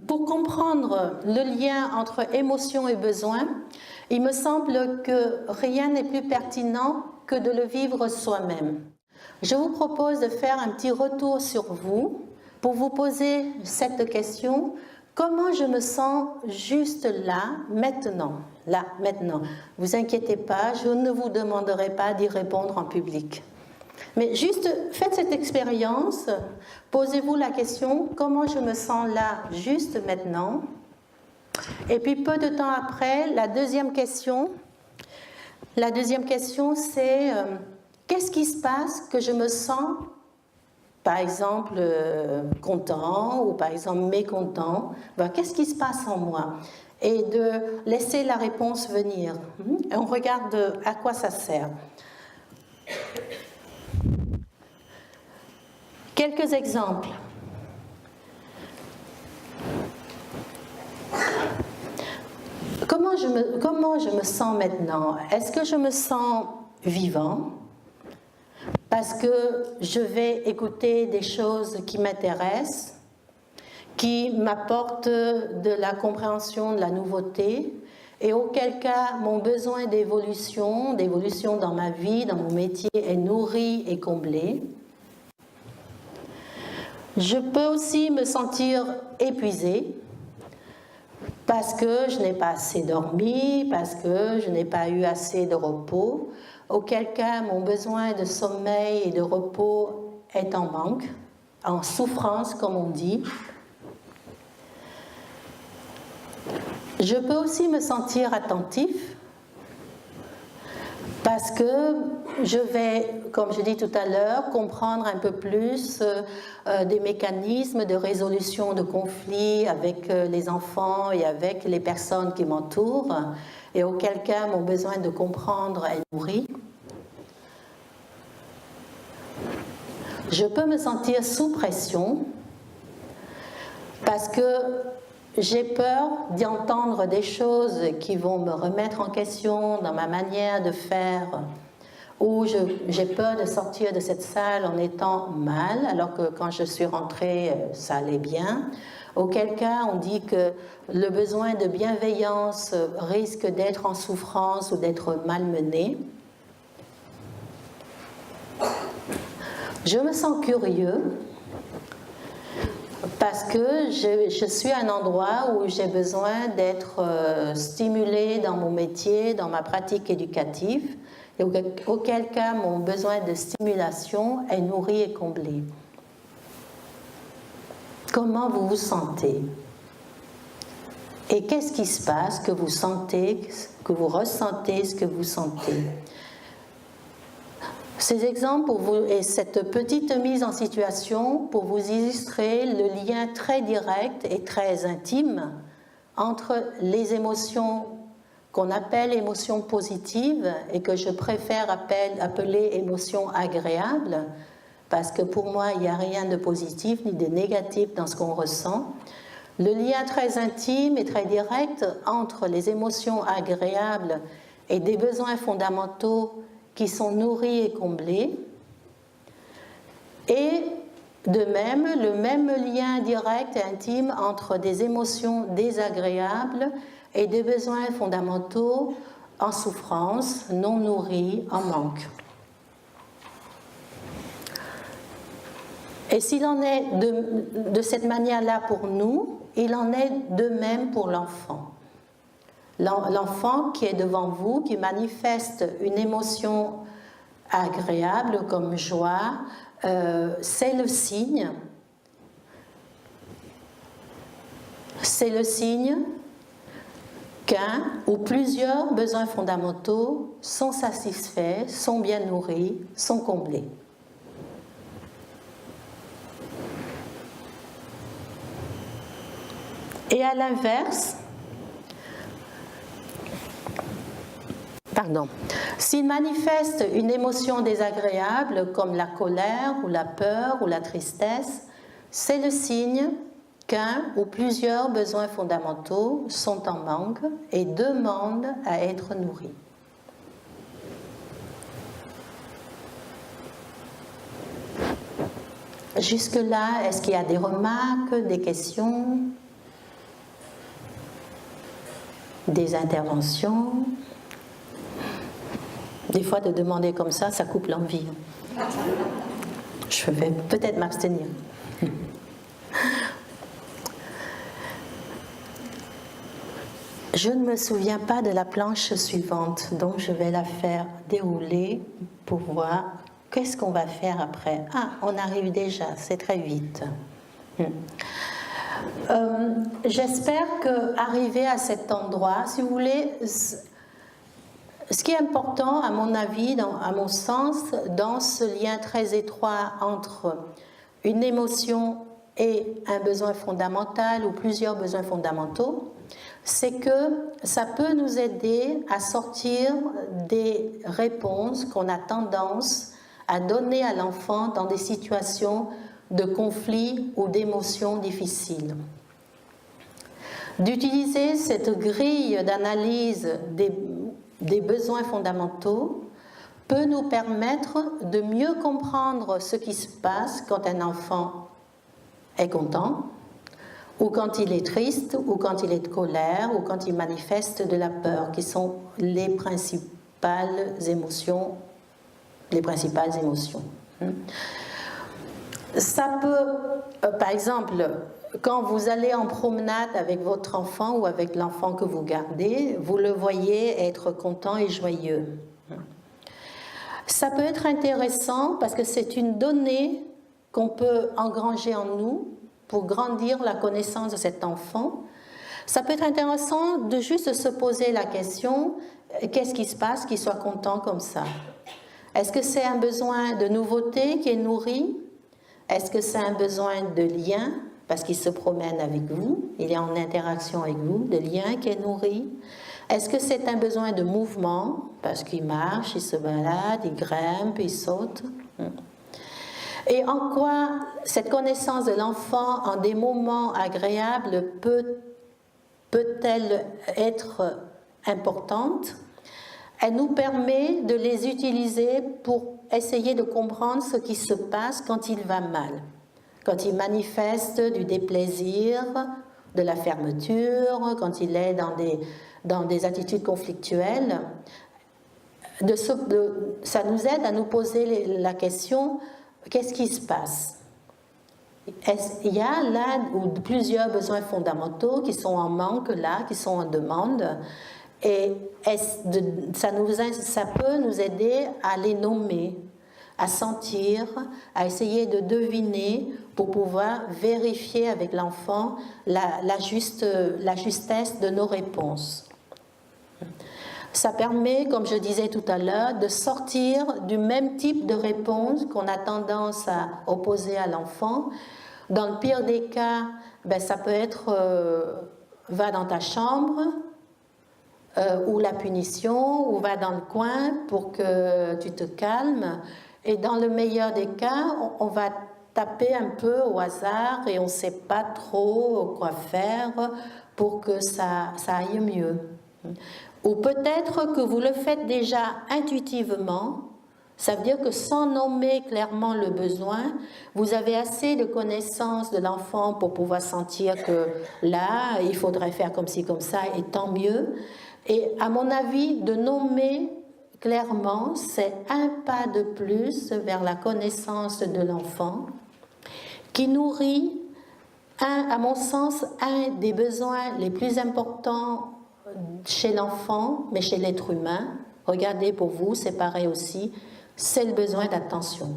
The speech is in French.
pour comprendre le lien entre émotion et besoin, il me semble que rien n'est plus pertinent que de le vivre soi-même. Je vous propose de faire un petit retour sur vous pour vous poser cette question. Comment je me sens juste là, maintenant? Là, maintenant. Vous inquiétez pas, je ne vous demanderai pas d'y répondre en public. Mais juste faites cette expérience, posez-vous la question, comment je me sens là, juste maintenant? Et puis peu de temps après, la deuxième question c'est qu'est-ce qui se passe que je me sens, par exemple, content ou par exemple mécontent? Qu'est-ce qui se passe en moi? Et de laisser la réponse venir. Et on regarde à quoi ça sert. Quelques exemples. Comment je me sens maintenant? Est-ce que je me sens vivant? Parce que je vais écouter des choses qui m'intéressent, qui m'apportent de la compréhension, de la nouveauté, et auquel cas mon besoin d'évolution dans ma vie, dans mon métier est nourri et comblé. Je peux aussi me sentir épuisée parce que je n'ai pas assez dormi, parce que je n'ai pas eu assez de repos, auquel cas mon besoin de sommeil et de repos est en manque, en souffrance comme on dit. Je peux aussi me sentir attentif parce que je vais, comme je dis tout à l'heure, comprendre un peu plus des mécanismes de résolution de conflits avec les enfants et avec les personnes qui m'entourent, et auquel cas mon besoin de comprendre est nourri. Je peux me sentir sous pression parce que j'ai peur d'y entendre des choses qui vont me remettre en question dans ma manière de faire, ou j'ai peur de sortir de cette salle en étant mal, alors que quand je suis rentrée, ça allait bien. Auquel cas, on dit que le besoin de bienveillance risque d'être en souffrance ou d'être malmené. Je me sens curieux parce que je suis à un endroit où j'ai besoin d'être stimulée dans mon métier, dans ma pratique éducative, et auquel cas mon besoin de stimulation est nourri et comblé. Comment vous vous sentez? Et qu'est-ce qui se passe que vous sentez, que vous ressentez ce que vous sentez? Ces exemples pour vous, et cette petite mise en situation pour vous illustrer le lien très direct et très intime entre les émotions qu'on appelle émotions positives et que je préfère appeler émotions agréables, parce que pour moi il n'y a rien de positif ni de négatif dans ce qu'on ressent. Le lien très intime et très direct entre les émotions agréables et des besoins fondamentaux qui sont nourris et comblés, et de même, le même lien direct et intime entre des émotions désagréables et des besoins fondamentaux en souffrance, non nourris, en manque. Et s'il en est de cette manière-là pour nous, il en est de même pour l'enfant. L'enfant qui est devant vous, qui manifeste une émotion agréable comme joie, c'est le signe qu'un ou plusieurs besoins fondamentaux sont satisfaits, sont bien nourris, sont comblés. Et à l'inverse, s'il manifeste une émotion désagréable comme la colère ou la peur ou la tristesse, c'est le signe qu'un ou plusieurs besoins fondamentaux sont en manque et demandent à être nourris. Jusque-là, est-ce qu'il y a des remarques, des questions ? des interventions. Des fois, de demander comme ça coupe l'envie. Je vais peut-être m'abstenir. Je ne me souviens pas de la planche suivante, donc je vais la faire dérouler pour voir qu'est-ce qu'on va faire après. Ah, on arrive déjà, c'est très vite. J'espère qu'arriver à cet endroit, si vous voulez, ce qui est important, à mon avis, à mon sens, dans ce lien très étroit entre une émotion et un besoin fondamental ou plusieurs besoins fondamentaux, c'est que ça peut nous aider à sortir des réponses qu'on a tendance à donner à l'enfant dans des situations de conflit ou d'émotions difficiles. D'utiliser cette grille d'analyse des besoins fondamentaux peut nous permettre de mieux comprendre ce qui se passe quand un enfant est content, ou quand il est triste, ou quand il est de colère, ou quand il manifeste de la peur, qui sont les principales émotions. Ça peut, par exemple, quand vous allez en promenade avec votre enfant ou avec l'enfant que vous gardez, vous le voyez être content et joyeux. Ça peut être intéressant parce que c'est une donnée qu'on peut engranger en nous pour grandir la connaissance de cet enfant. Ça peut être intéressant de juste se poser la question, qu'est-ce qui se passe qu'il soit content comme ça? Est-ce que c'est un besoin de nouveauté qui est nourri? Est-ce que c'est un besoin de lien, parce qu'il se promène avec vous, il est en interaction avec vous, de lien qui est nourri? Est-ce que c'est un besoin de mouvement, parce qu'il marche, il se balade, il grimpe, il saute? Et en quoi cette connaissance de l'enfant en des moments agréables peut-elle être importante? Elle nous permet de les utiliser pour essayer de comprendre ce qui se passe quand il va mal, quand il manifeste du déplaisir, de la fermeture, quand il est dans des attitudes conflictuelles. Ça nous aide à nous poser la question, qu'est-ce qui se passe? Il y a là plusieurs besoins fondamentaux qui sont en manque là, qui sont en demande, et ça peut nous aider à les nommer, à sentir, à essayer de deviner pour pouvoir vérifier avec l'enfant la justesse de nos réponses. Ça permet, comme je disais tout à l'heure, de sortir du même type de réponse qu'on a tendance à opposer à l'enfant. Dans le pire des cas, ça peut être va dans ta chambre, ou la punition, ou va dans le coin pour que tu te calmes. Et dans le meilleur des cas, on va taper un peu au hasard et on ne sait pas trop quoi faire pour que ça aille mieux. Ou peut-être que vous le faites déjà intuitivement, ça veut dire que sans nommer clairement le besoin, vous avez assez de connaissances de l'enfant pour pouvoir sentir que là, il faudrait faire comme ci, comme ça, et tant mieux. Et à mon avis, de nommer clairement, c'est un pas de plus vers la connaissance de l'enfant qui nourrit, à mon sens, un des besoins les plus importants chez l'enfant, mais chez l'être humain. Regardez pour vous, c'est pareil aussi, c'est le besoin d'attention.